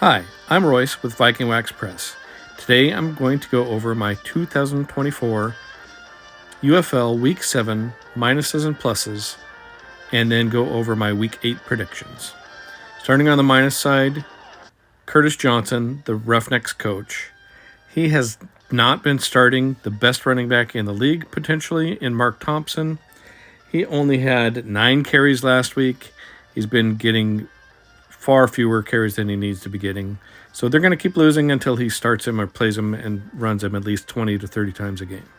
Hi, I'm Royce with Viking Wax Press. Today I'm going to go over my 2024 UFL Week 7 minuses and pluses, and then go over my Week 8 predictions. Starting on the minus side, Curtis Johnson, the Roughnecks coach. He has not been starting the best running back in the league, potentially, in Mark Thompson. He only had 9 carries last week. He's been getting far fewer carries than he needs to be getting. So they're going to keep losing until he starts him or plays him and runs him at least 20 to 30 times a game.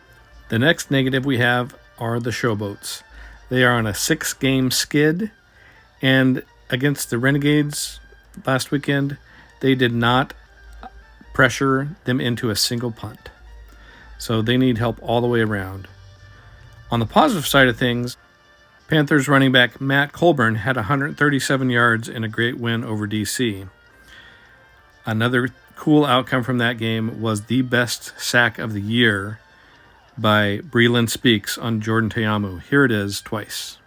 The next negative we have are the Showboats. They are on a 6-game skid, and against the Renegades last weekend, they did not pressure them into a single punt. So they need help all the way around. On the positive side of things, Panthers running back Matt Colburn had 137 yards in a great win over DC. Another cool outcome from that game was the best sack of the year by Breland Speaks on Jordan Teamu. Here it is twice.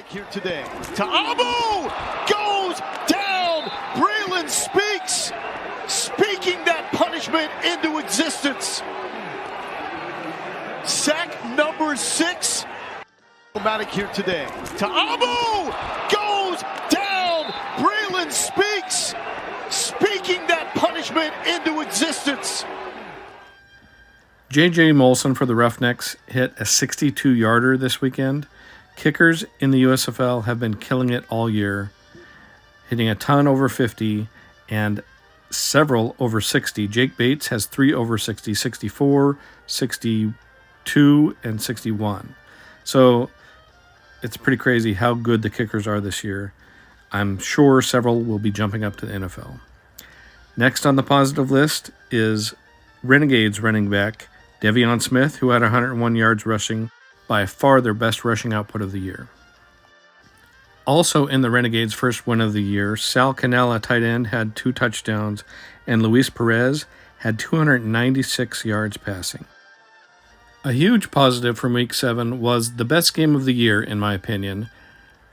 Here today. Teamu goes down. Breland Speaks, speaking that punishment into existence. Sack number 6. Here today. Teamu goes down. Breland Speaks, speaking that punishment into existence. J.J. Molson for the Roughnecks hit a 62-yarder this weekend. Kickers in the USFL have been killing it all year, hitting a ton over 50 and several over 60. Jake Bates has 3 over 60, 64, 62, and 61. So it's pretty crazy how good the kickers are this year. I'm sure several will be jumping up to the NFL. Next on the positive list is Renegades running back Devion Smith, who had 101 yards rushing, by far their best rushing output of the year. Also in the Renegades' first win of the year, Sal Cannella, tight end, had 2 touchdowns, and Luis Perez had 296 yards passing. A huge positive from Week 7 was the best game of the year, in my opinion,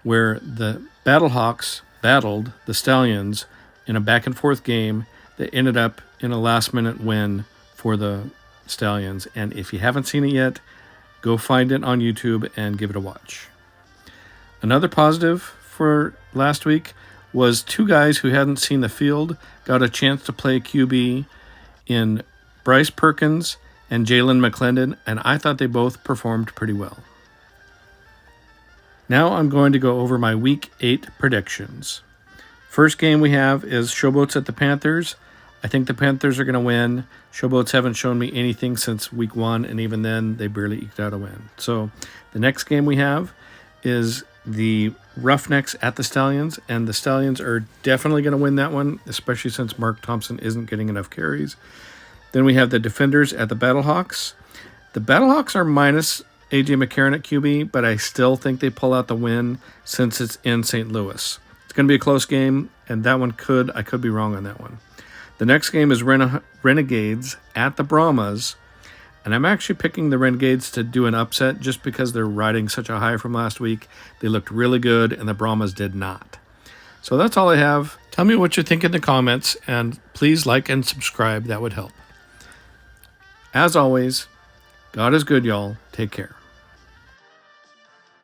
where the Battlehawks battled the Stallions in a back-and-forth game that ended up in a last-minute win for the Stallions. And if you haven't seen it yet, go find it on YouTube and give it a watch. Another positive for last week was 2 guys who hadn't seen the field got a chance to play QB in Bryce Perkins and Jalen McClendon, and I thought they both performed pretty well. Now I'm going to go over my Week 8 predictions. First game we have is Showboats at the Panthers. I think the Panthers are going to win. Showboats haven't shown me anything since Week 1, and even then, they barely eked out a win. So the next game we have is the Roughnecks at the Stallions, and the Stallions are definitely going to win that one, especially since Mark Thompson isn't getting enough carries. Then we have the Defenders at the Battlehawks. The Battlehawks are minus A.J. McCarron at QB, but I still think they pull out the win since it's in St. Louis. It's going to be a close game, and that one I could be wrong on that one. The next game is Renegades at the Brahmas, and I'm actually picking the Renegades to do an upset just because they're riding such a high from last week. They looked really good, and the Brahmas did not. So that's all I have. Tell me what you think in the comments, and please like and subscribe. That would help. As always, God is good, y'all. Take care.